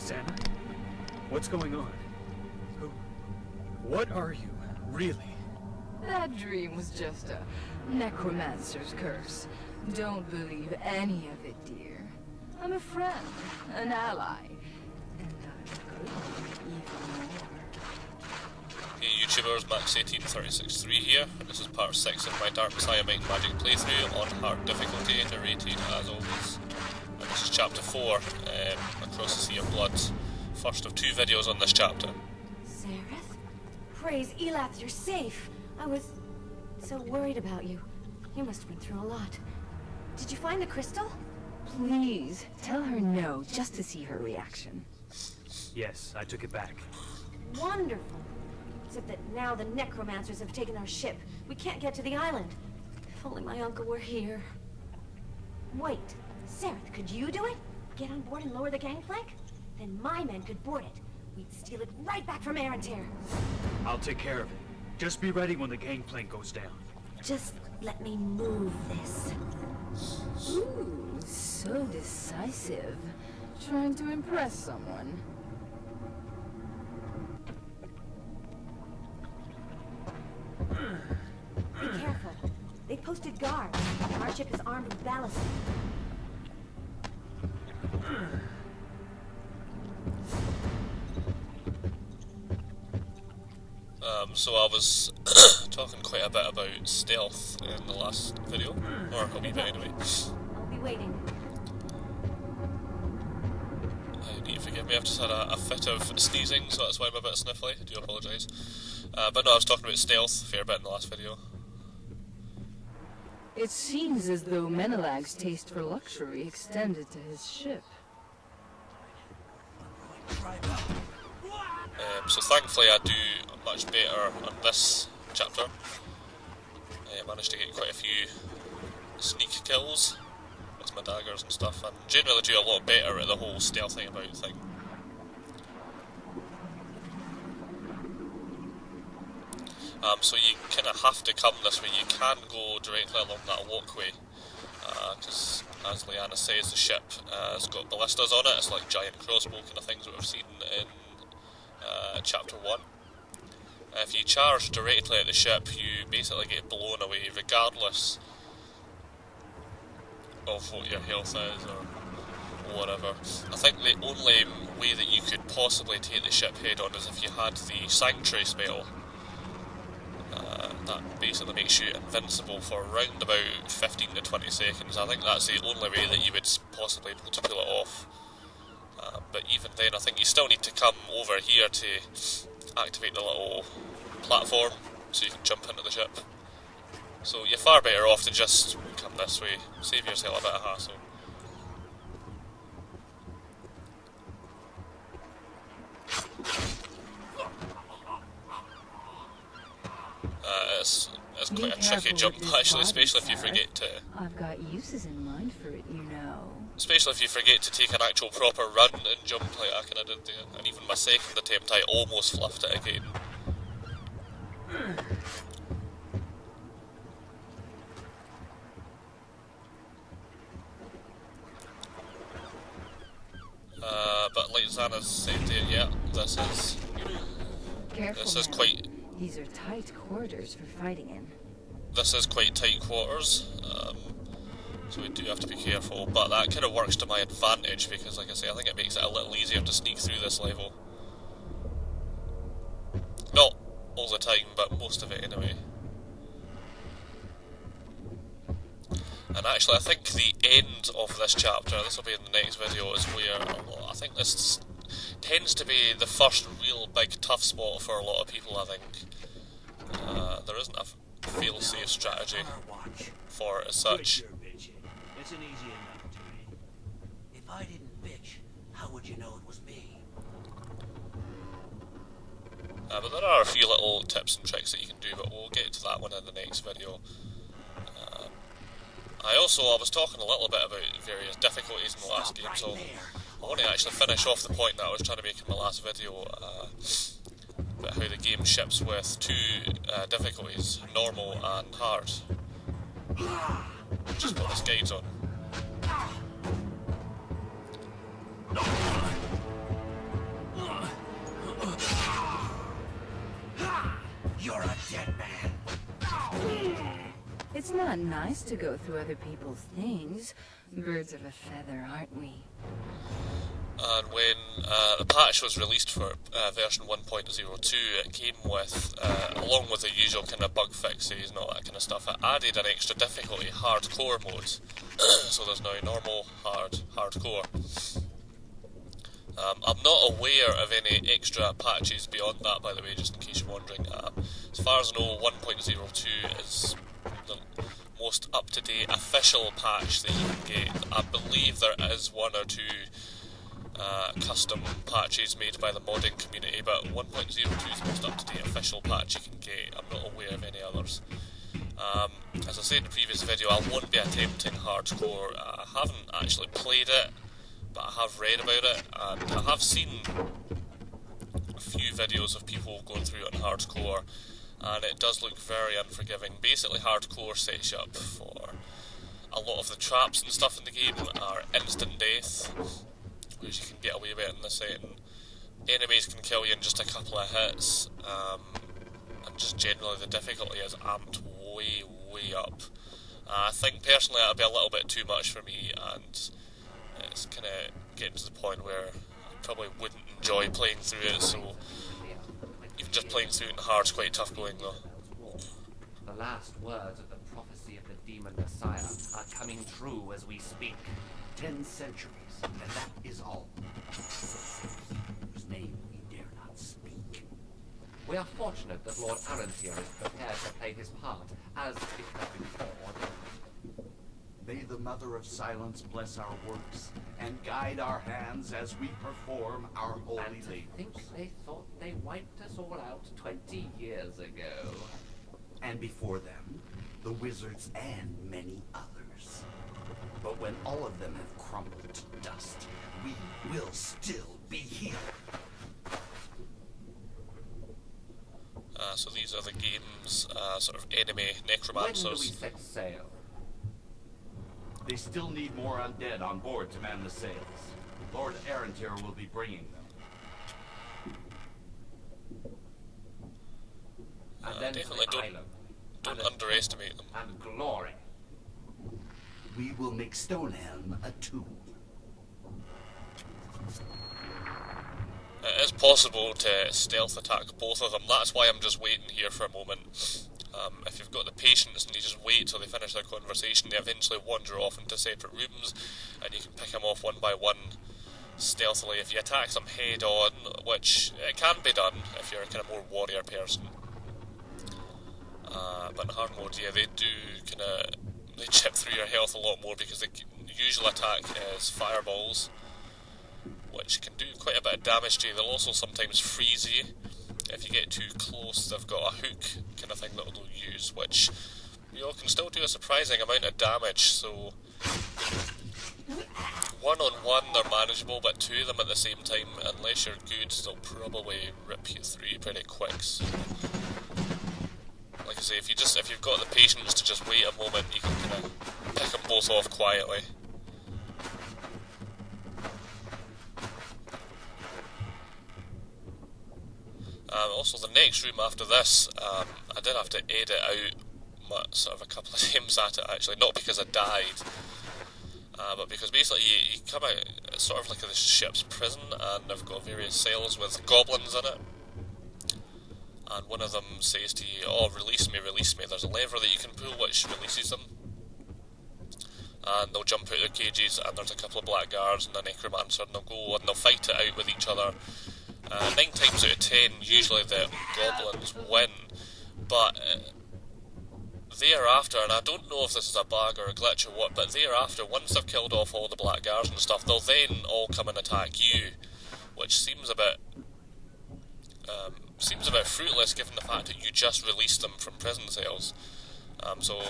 Santa? What's going on? Who? What are you, really? That dream was just a necromancer's curse. Don't believe any of it, dear. I'm a friend, an ally, and I'm good even more. Hey YouTubers, Max18363 here. This is part 6 of my Dark Messiah Might and Magic playthrough on hard difficulty, narrated as always. And this is chapter 4, Across the Sea of Blood. First of 2 videos on this chapter. Zareth? Praise Elath, you're safe. I was so worried about you. You must have been through a lot. Did you find the crystal? Please, tell her no, just to see her reaction. Yes, I took it back. Wonderful. Except that now the necromancers have taken our ship. We can't get to the island. If only my uncle were here. Wait, Zareth, could you do it? Get on board and lower the gangplank? Then my men could board it. We'd steal it right back from Arantair. I'll take care of it. Just be ready when the gangplank goes down. Just let me move this. Ooh, so decisive. Trying to impress someone. Be careful. They posted guards. Our ship is armed with ballast. So I was talking quite a bit about stealth in the last video, or a wee bit anyway. I'll be waiting. You need to forgive me, I've just had a fit of sneezing, so that's why I'm a bit sniffly, I do apologise. But no, I was talking about stealth a fair bit in the last video. It seems as though Menelag's taste for luxury extended to his ship. So thankfully I do much better on this chapter. I managed to get quite a few sneak kills with my daggers and stuff, and generally do a lot better at the whole stealthing about thing. So you kind of have to come this way. You can go directly along that walkway, because as Leanna says, the ship has got ballistas on it. It's like giant crossbow kind of things that we've seen in chapter 1. If you charge directly at the ship, you basically get blown away regardless of what your health is or whatever. I think the only way that you could possibly take the ship head on is if you had the Sanctuary spell. That basically makes you invincible for around about 15 to 20 seconds. I think that's the only way that you would possibly be able to pull it off. But even then, I think you still need to come over here to activate the little platform so you can jump into the ship. So you're far better off to just come this way, save yourself a bit of hassle. It's quite a tricky jump actually, especially if you forget to... I've got uses in mind for it, you know. Especially if you forget to take an actual proper run and jump like I kinda did there. And even my second attempt I almost fluffed it again. But like Xana's said there, yeah, this is quite... These are tight quarters for fighting in. This is quite tight quarters, so we do have to be careful, but that kind of works to my advantage because, like I say, I think it makes it a little easier to sneak through this level. Not all the time, but most of it anyway. And actually, I think the end of this chapter, this will be in the next video, is where I think this tends to be the first real big tough spot for a lot of people, I think. There isn't a fail-safe strategy for it as such. It's an easy enough to read. If I didn't bitch, how would you know it was me? But there are a few little tips and tricks that you can do, but we'll get to that one in the next video. I was talking a little bit about various difficulties in the last game, so I want to actually finish off the point that I was trying to make in my last video, about how the game ships with 2 difficulties, normal and hard. Just got this guides on. It's not nice to go through other people's things. Birds of a feather, aren't we? And when the patch was released for version 1.02, it came with, along with the usual kind of bug fixes and all that kind of stuff, it added an extra difficulty, hardcore mode. So there's now normal, hardcore. I'm not aware of any extra patches beyond that, by the way, just in case you're wondering. As far as I know, 1.02 is the most up-to-date official patch that you can get. I believe there is one or two custom patches made by the modding community, but 1.02 is the most up-to-date official patch you can get. I'm not aware of any others. As I said in the previous video, I won't be attempting hardcore. I haven't actually played it, but I have read about it, and I have seen a few videos of people going through it on hardcore, and it does look very unforgiving. Basically, hardcore sets you up for a lot of the traps and stuff in the game are instant death, which you can get away with in this setting. Enemies can kill you in just a couple of hits, and just generally the difficulty is amped way up. I think personally that'll be a little bit too much for me, and it's kind of getting to the point where I probably wouldn't enjoy playing through it, so even just playing through it in hard is quite tough going though. The last words of the prophecy of the demon Messiah are coming true as we speak. 10 centuries, and that is all. Whose name we dare not speak. We are fortunate that Lord Arantair is prepared to play his part, as it has been foretold. May the Mother of Silence bless our works and guide our hands as we perform our holy And to labors. think they thought they wiped us all out 20 years ago. And before them, the wizards and many others. But when all of them have crumbled to dust, we will still be here. So these are the game's sort of enemy When do we necromancers. set sail? They still need more undead on board to man the sails. Lord Arantairs will be bringing them. And then to Definitely the island. don't And underestimate them. and glory. We will make Stonehelm a tomb. It is possible to stealth attack both of them. That's why I'm just waiting here for a moment. If you've got the patience and you just wait till they finish their conversation, they eventually wander off into separate rooms, and you can pick them off one by one stealthily. If you attack them head on, which it can be done if you're a kind of more warrior person. But in hard mode, yeah, they chip through your health a lot more, because the usual attack is fireballs, which can do quite a bit of damage to you. They'll also sometimes freeze you. If you get too close, they've got a hook kind of thing that they'll use, which can still do a surprising amount of damage. So one-on-one they're manageable, but two of them at the same time, unless you're good, they'll probably rip you through pretty quick. So, like I say, if you've got the patience to just wait a moment, you can kind of pick them both off quietly. Also, the next room after this, I did have to edit out sort of a couple of times at it, actually. Not because I died, but because basically you come out, it's sort of like a ship's prison, and they've got various cells with goblins in it. And one of them says to you, "Oh, release me, release me." There's a lever that you can pull which releases them. And they'll jump out of their cages, and there's a couple of black guards and a necromancer, and they'll go and they'll fight it out with each other. 9 times out of 10, usually the goblins win, but thereafter, and I don't know if this is a bug or a glitch or what, but thereafter, once they've killed off all the black guards and stuff, they'll then all come and attack you, which seems a bit fruitless given the fact that you just released them from prison cells. So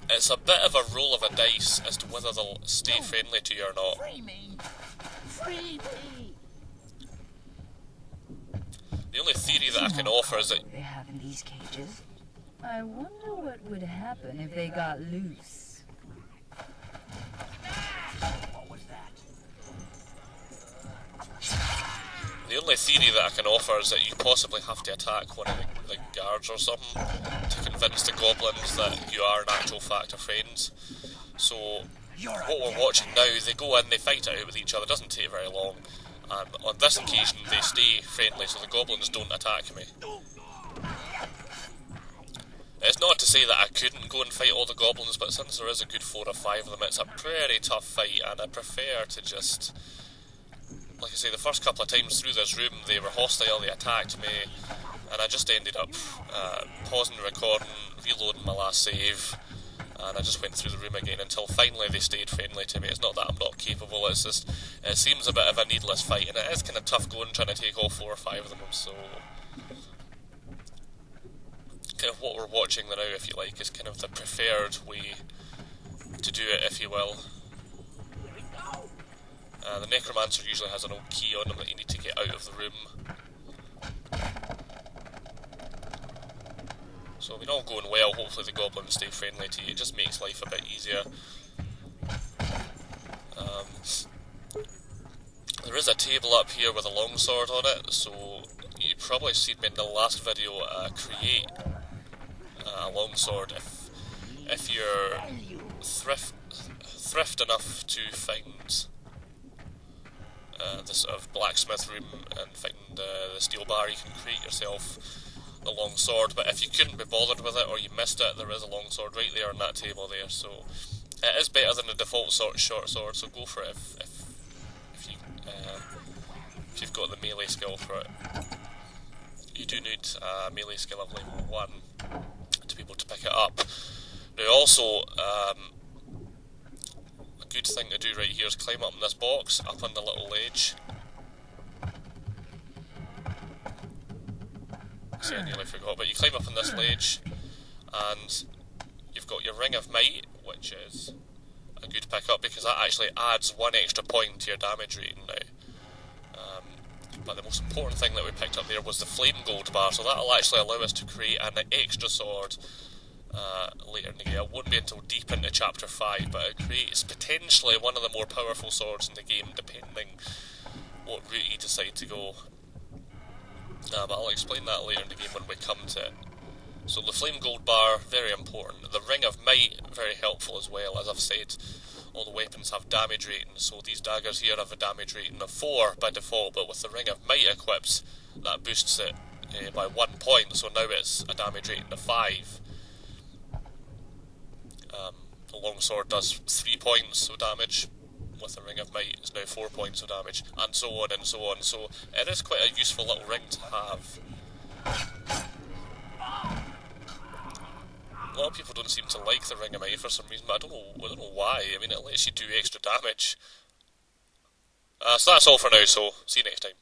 it's a bit of a roll of a dice as to whether they'll stay friendly to you or not. Free me! Free me! The only theory that I can offer is that They have in these cages. I wonder what would happen if they got loose. What was that? the only theory that I can offer is that you possibly have to attack one of the guards or something to convince the goblins that you are in actual fact a friends. So what we're watching now, they go in, they fight it out with each other, it doesn't take very long, and on this occasion they stay friendly so the goblins don't attack me. It's not to say that I couldn't go and fight all the goblins, but since there is a good 4 or 5 of them, it's a pretty tough fight, and I prefer to just... Like I say, the first couple of times through this room, they were hostile, they attacked me, and I just ended up pausing the recording, reloading my last save, and I just went through the room again until finally they stayed friendly to me. It's not that I'm not capable, it's just, it seems a bit of a needless fight, and it is kind of tough going trying to take all 4 or 5 of them, so... Kind of what we're watching now, if you like, is kind of the preferred way to do it, if you will. The necromancer usually has an old key on him that you need to get out of the room. So I mean, all going well, hopefully the goblins stay friendly to you, it just makes life a bit easier. There is a table up here with a longsword on it, so you probably seen me in the last video create a longsword if you're thrift enough to find the sort of blacksmith room and find the steel bar, you can create yourself the long sword. But if you couldn't be bothered with it or you missed it, there is a long sword right there on that table there, so it is better than the default short sword, so go for it if you've got the melee skill for it. You do need a melee skill of level 1 to be able to pick it up. Now also, a good thing to do right here is climb up in this box, up on the little ledge. See, I nearly forgot, but you climb up on this ledge, and you've got your Ring of Might, which is a good pick up because that actually adds 1 extra point to your damage rating now. But the most important thing that we picked up there was the Flamegold Bar, so that'll actually allow us to create an extra sword later in the game. It won't be until deep into Chapter 5, but it creates potentially one of the more powerful swords in the game, depending what route you decide to go. But I'll explain that later in the game when we come to it. So the Flamegold Bar, very important. The Ring of Might, very helpful as well. As I've said, all the weapons have damage ratings, so these daggers here have a damage rating of 4 by default, but with the Ring of Might equipped, that boosts it by 1 point, so now it's a damage rating of 5. The longsword does 3 points of damage, with the Ring of Might it's now 4 points of damage, and so on and so on, so it is quite a useful little ring to have. A lot of people don't seem to like the Ring of Might for some reason, but I don't know why. I mean, it lets you do extra damage. So that's all for now, so see you next time.